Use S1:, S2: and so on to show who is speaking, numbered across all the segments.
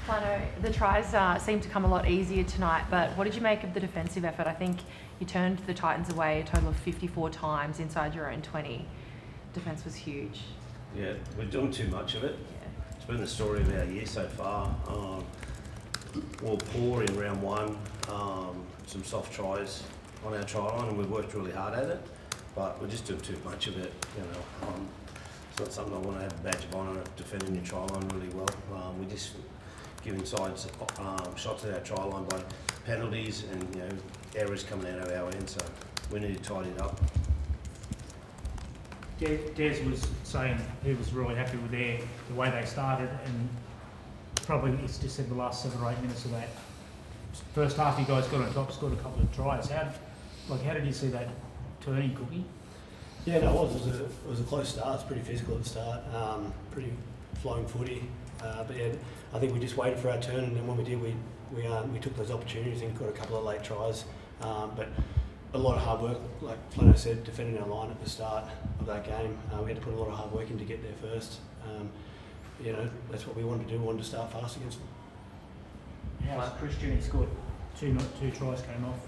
S1: Flano, the tries seemed to come a lot easier tonight, but what did you make of the defensive effort? I think you turned the Titans away a total of 54 times inside your own 20. Defence was huge.
S2: Yeah, we're doing too much of it.
S1: Yeah.
S2: It's been the story of our year so far. We were poor in round one, some soft tries on our try line, and we've worked really hard at it, but we're just doing too much of it. It's not something I want to have a badge of honour defending your try line really well. We just giving sides shots at our try line by penalties and errors coming out of our end, so we need to tidy it up.
S3: Des was saying he was really happy with the way they started, and probably it's just said the last 7 or 8 minutes of that first half you guys got on top, scored a couple of tries. How did you see that turning, Cookie?
S4: Yeah, no, it was a close start. It's pretty physical at the start, pretty flowing footy. But yeah, I think we just waited for our turn, and then when we did, we took those opportunities and got a couple of late tries. But a lot of hard work, like Flano said, defending our line at the start of that game. We had to put a lot of hard work in to get there first. That's what we wanted to do. We wanted to start fast against them.
S3: How's Christian? He scored two tries, came off.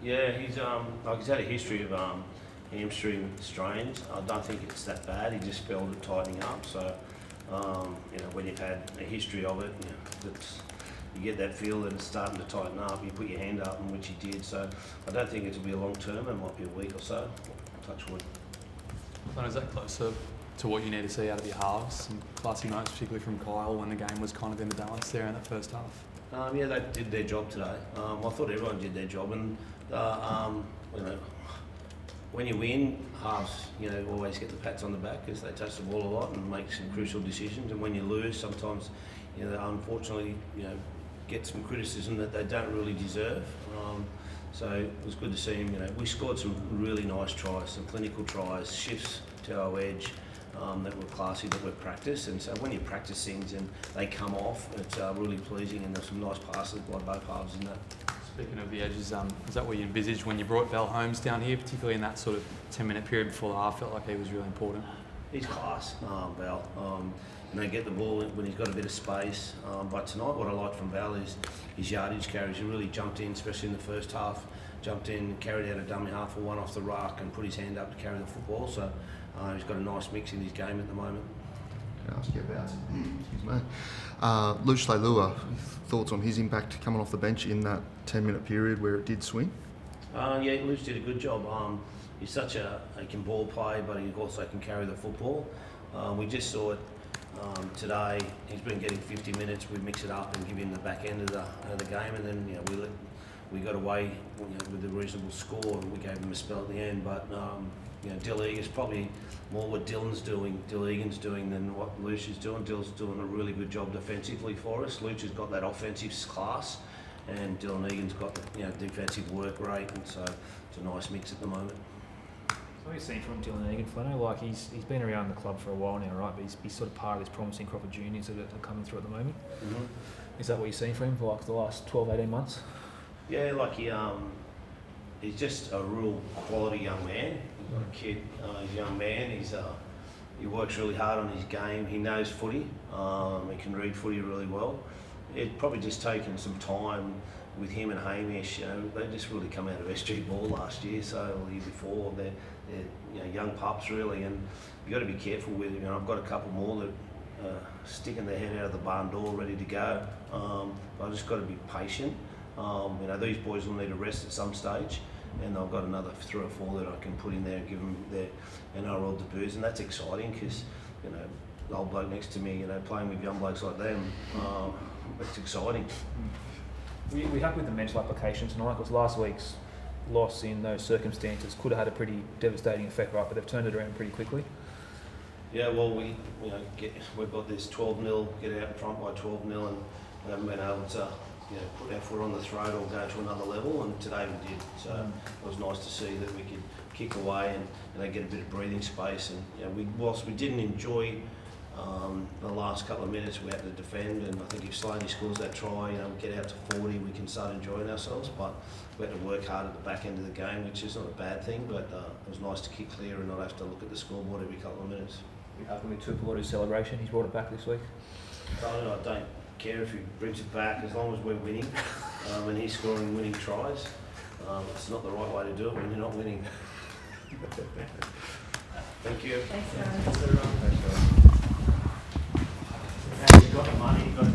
S2: Yeah, he's had a history of hamstring strains. I don't think it's that bad. He just spelled it tightening up. So, when you've had a history of it, you get that feel that it's starting to tighten up. You put your hand up, and which he did. So, I don't think it'll be a long term. It might be a week or so. Touch wood.
S5: And is that closer to what you need to see out of your halves? Some classy moments, particularly from Kyle, when the game was kind of in the balance there in that first half.
S2: Yeah, they did their job today. I thought everyone did their job, and when you win, halves always get the pats on the back because they touch the ball a lot and make some crucial decisions. And when you lose, sometimes they unfortunately get some criticism that they don't really deserve. So it was good to see him. We scored some really nice tries, some clinical tries, shifts to our edge. That were classy, that were practiced, and so when you practice things and they come off, it's really pleasing, and there's some nice passes by both halves in that.
S5: Speaking of the edges, is that what you envisaged when you brought Val Holmes down here, particularly in that sort of 10-minute period before the half? Felt like he was really important.
S2: He's class, Val. Get the ball when he's got a bit of space. But tonight, what I liked from Val is his yardage carries. He really jumped in, especially in the first half. Jumped in, carried out a dummy half or one off the ruck, and put his hand up to carry the football. So. He's got a nice mix in his game at the moment.
S6: Can I ask you about, Luch Leilua, thoughts on his impact coming off the bench in that 10-minute period where it did swing?
S2: Luch did a good job. He's he can ball play, but he also can carry the football. We just saw it today. He's been getting 50 minutes. We mix it up and give him the back end of the game, and then we got away with a reasonable score, and we gave him a spell at the end. But Dill Egan's probably more what Dill Egan's doing than what Luch is doing. Dill's doing a really good job defensively for us. Luch has got that offensive class, and Dylan Egan's got the defensive work rate, and so it's a nice mix at the moment.
S7: So what have you seen from Dylan Egan, Flano? Like he's been around the club for a while now, right? But he's sort of part of this promising crop of juniors that are coming through at the moment. Mm-hmm. Is that what you've seen from him for like the last 12, 18 months?
S2: Yeah, he's just a real quality young man. He's got a kid, he's a young man. He works really hard on his game. He knows footy. He can read footy really well. It's probably just taken some time with him and Hamish. They just really come out of SG ball last year, so the year before. They're young pups really, and you've got to be careful with him. I've got a couple more that sticking their head out of the barn door ready to go. I've just got to be patient. These boys will need a rest at some stage, and I've got another 3 or 4 that I can put in there and give them their NRL debuts, and that's exciting because the old bloke next to me, playing with young blokes like them, it's exciting.
S7: We happy with the mental application tonight? Because last week's loss in those circumstances could have had a pretty devastating effect, right? But they've turned it around pretty quickly.
S2: Yeah, well, we've got this 12-0, get out in front by 12-0, and we haven't been able to put our foot on the throat or go to another level, and today we did. So it was nice to see that we could kick away and get a bit of breathing space. And whilst we didn't enjoy The last couple of minutes we had to defend, and I think if Slaney scores that try, we get out to 40, we can start enjoying ourselves. But we had to work hard at the back end of the game, which is not a bad thing. But it was nice to kick clear and not have to look at the scoreboard every couple of minutes.
S7: How can we Tupulotu's celebration? He's brought it back this week.
S2: I don't care if he brings it back as long as we're winning, and he's scoring winning tries. It's not the right way to do it when you're not winning. Thank you.
S1: Thanks, guys.
S2: You've got the money, you've got